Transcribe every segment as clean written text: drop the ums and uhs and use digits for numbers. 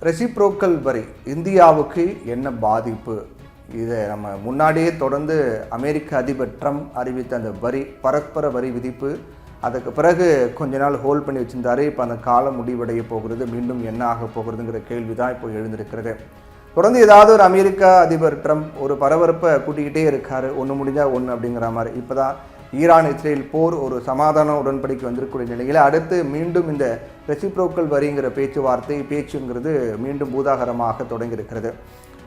Reciprocal வரி இந்தியாவுக்கு என்ன பாதிப்பு? இதை நம்ம முன்னாடியே தொடர்ந்து அமெரிக்க அதிபர் ட்ரம்ப் அறிவித்த அந்த வரி, பரஸ்பர வரி விதிப்பு, அதுக்கு பிறகு கொஞ்ச நாள் ஹோல்ட் பண்ணி வச்சிருந்தாரு. இப்போ அந்த காலம் முடிவடைய போகிறது, மீண்டும் என்ன ஆக போகிறதுங்கிற கேள்வி தான் இப்போ எழுந்திருக்கிறது. தொடர்ந்து ஏதாவது ஒரு அமெரிக்க அதிபர் ட்ரம்ப் ஒரு பரபரப்பை கூட்டிக்கிட்டே இருக்காரு, ஒன்று முடிஞ்சால் ஒன்று அப்படிங்கிற மாதிரி. இப்போ தான் ஈரான் இஸ்ரேல் போர் ஒரு சமாதான உடன்படிக்கை வந்திருக்கக்கூடிய நிலையில் அடுத்து மீண்டும் இந்த ரெசிப்ரோக்கல் வரிங்கிற பேச்சுங்கிறது மீண்டும் பூதாகரமாக தொடங்கியிருக்கிறது.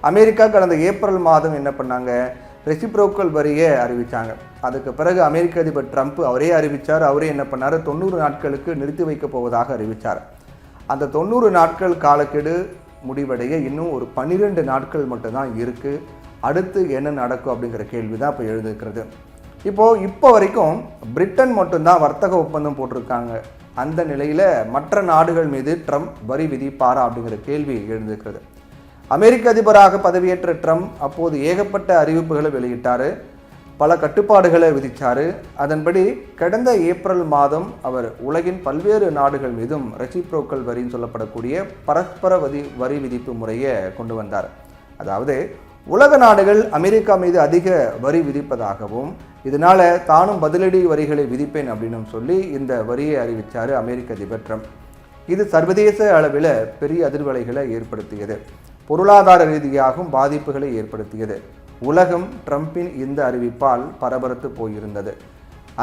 அமெரிக்கா கடந்த ஏப்ரல் மாதம் என்ன பண்ணாங்க, ரெசிப்ரோக்கல் வரியை அறிவித்தாங்க. அதுக்கு பிறகு அமெரிக்க அதிபர் ட்ரம்ப் அவரே அறிவித்தார். அவரே என்ன பண்ணார், 90 நாட்களுக்கு நிறுத்தி வைக்கப் போவதாக அறிவித்தார். அந்த 90 நாட்கள் காலக்கெடு முடிவடைய இன்னும் ஒரு 12 நாட்கள் மட்டும்தான் இருக்குது. அடுத்து என்ன நடக்கும் அப்படிங்கிற கேள்வி தான் இப்போ எழுந்திருக்கிறது. இப்போ வரைக்கும் பிரிட்டன் மட்டும்தான் வர்த்தக ஒப்பந்தம் போட்டிருக்காங்க. அந்த நிலையில் மற்ற நாடுகள் மீது ட்ரம்ப் வரி விதிப்பாரா அப்படிங்கிற கேள்வி எழுந்திருக்கிறது. அமெரிக்க அதிபராக பதவியேற்ற ட்ரம்ப் அப்போது ஏகப்பட்ட அறிவிப்புகளை வெளியிட்டார், பல கட்டுப்பாடுகளை விதித்தார். அதன்படி கடந்த ஏப்ரல் மாதம் அவர் உலகின் பல்வேறு நாடுகள் மீதும் ரெசிப்ரோக்கல் வரின்னு சொல்லப்படக்கூடிய பரஸ்பர வரி விதிப்பு முறையை கொண்டு வந்தார். அதாவது உலக நாடுகள் அமெரிக்கா மீது அதிக வரி விதிப்பதாகவும் இதனால் தானும் பதிலடி வரிகளை விதிப்பேன் அப்படின்னு சொல்லி இந்த வரியை அறிவித்தார் அமெரிக்க அதிபர் ட்ரம்ப். இது சர்வதேச அளவில் பெரிய அதிர்வலைகளை ஏற்படுத்தியது, பொருளாதார ரீதியாகவும் பாதிப்புகளை ஏற்படுத்தியது. உலகம் ட்ரம்பின் இந்த அறிவிப்பால் பரபரத்து போயிருந்தது.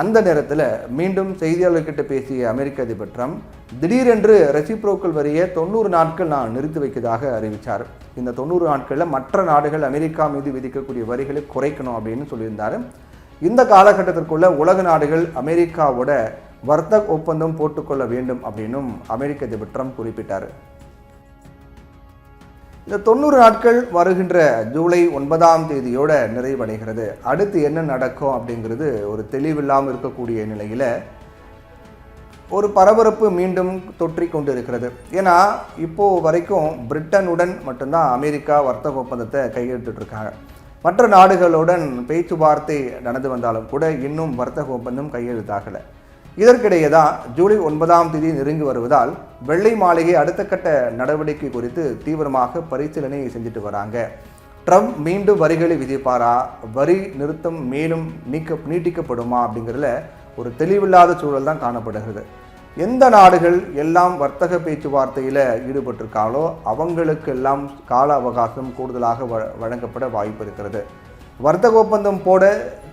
அந்த நேரத்தில் மீண்டும் செய்தியாளர்கிட்ட பேசிய அமெரிக்க அதிபர் ட்ரம்ப் திடீரென்று ரெசிப்ரோக்கல் வரியை 90 நாட்கள் நான் நிறுத்தி வைக்கிறதாக அறிவித்தார். இந்த 90 நாட்களில் மற்ற நாடுகள் அமெரிக்கா மீது விதிக்கக்கூடிய வரிகளை குறைக்கணும் அப்படின்னு சொல்லியிருந்தார். இந்த காலகட்டத்திற்குள்ள உலக நாடுகள் அமெரிக்காவோட வர்த்தக ஒப்பந்தம் போட்டுக்கொள்ள வேண்டும் அப்படின்னும் அமெரிக்க அதிபர் ட்ரம்ப் குறிப்பிட்டார். இந்த 90 நாட்கள் வருகின்ற ஜூலை 9ஆம் தேதியோட நிறைவடைகிறது. அடுத்து என்ன நடக்கும் அப்படிங்கிறது ஒரு தெளிவில்லாமல் இருக்கக்கூடிய நிலையில் ஒரு பரபரப்பு மீண்டும் தொற்றிக் கொண்டு இருக்கிறது. ஏன்னா இப்போது வரைக்கும் பிரிட்டனுடன் மட்டும்தான் அமெரிக்கா வர்த்தக ஒப்பந்தத்தை கையெழுத்திட்டிருக்காங்க. மற்ற நாடுகளுடன் பேச்சுவார்த்தை நடந்து வந்தாலும் கூட இன்னும் வர்த்தக ஒப்பந்தம் கையெழுத்தாகலை. இதற்கிடையே தான் ஜூலை 9ஆம் தேதி நெருங்கி வருவதால் வெள்ளை மாளிகை அடுத்த கட்ட நடவடிக்கை குறித்து தீவிரமாக பரிசீலனை செஞ்சுட்டு வராங்க. ட்ரம்ப் மீண்டும் வரிகளை விதிப்பாரா, வரி நிறுத்தம் மேலும் நீட்டிக்கப்படுமா அப்படிங்கிறதுல ஒரு தெளிவில்லாத சூழல் தான் காணப்படுகிறது. எந்த நாடுகள் எல்லாம் வர்த்தக பேச்சுவார்த்தையில் ஈடுபட்டிருக்காங்களோ அவங்களுக்கெல்லாம் கால அவகாசம் கூடுதலாக வழங்கப்பட வாய்ப்பு இருக்கிறது. வர்த்தக ஒப்பந்தம் போட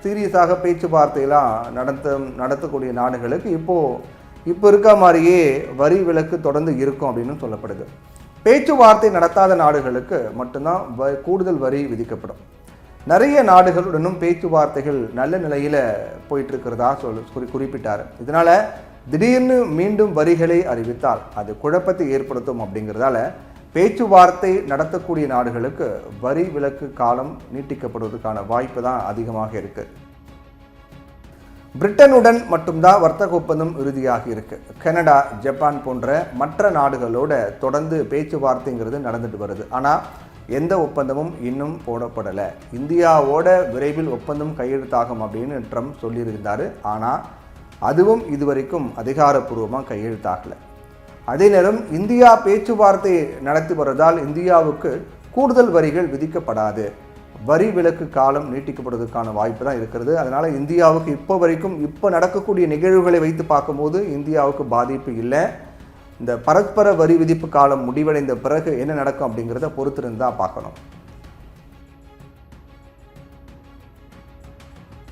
சீரியஸாக பேச்சுவார்த்தையெல்லாம் நடத்தக்கூடிய நாடுகளுக்கு இப்போ இருக்க மாதிரியே வரி விலக்கு தொடர்ந்து இருக்கும் அப்படின்னு சொல்லப்படுது. பேச்சுவார்த்தை நடத்தாத நாடுகளுக்கு மட்டும்தான் கூடுதல் வரி விதிக்கப்படும். நிறைய நாடுகளுடனும் பேச்சுவார்த்தைகள் நல்ல நிலையில் போயிட்டு இருக்கிறதா குறிப்பிட்டார். இதனால் திடீர்னு மீண்டும் வரிகளை அறிவித்தால் அது குழப்பத்தை ஏற்படுத்தும் அப்படிங்கிறதால பேச்சுவார்த்தை நடத்தக்கூடிய நாடுகளுக்கு வரி விலக்கு காலம் நீட்டிக்கப்படுவதற்கான வாய்ப்பு தான் அதிகமாக இருக்கு. பிரிட்டனுடன் மட்டும்தான் வர்த்தக ஒப்பந்தம் இறுதியாகி இருக்கு. கனடா, ஜப்பான் போன்ற மற்ற நாடுகளோட தொடர்ந்து பேச்சுவார்த்தைங்கிறது நடந்துட்டு வருது. ஆனால் எந்த ஒப்பந்தமும் இன்னும் போடப்படலை. இந்தியாவோட விரைவில் ஒப்பந்தம் கையெழுத்தாகும் அப்படின்னு ட்ரம்ப் சொல்லியிருந்தார். ஆனால் அதுவும் இதுவரைக்கும் அதிகாரப்பூர்வமாக கையெழுத்தாகலை. அதே நேரம் இந்தியா பேச்சுவார்த்தை நடத்தி வருவதால் இந்தியாவுக்கு கூடுதல் வரிகள் விதிக்கப்படாது, வரி விலக்கு காலம் நீட்டிக்கப்படுவதற்கான வாய்ப்பு தான் இருக்கிறது. அதனால் இந்தியாவுக்கு இப்போ நடக்கக்கூடிய நிகழ்வுகளை வைத்து பார்க்கும்போது இந்தியாவுக்கு பாதிப்பு இல்லை. இந்த பரஸ்பர வரி விதிப்பு காலம் முடிவடைந்த பிறகு என்ன நடக்கும் அப்படிங்கிறத பொறுத்திருந்து தான் பார்க்கணும்.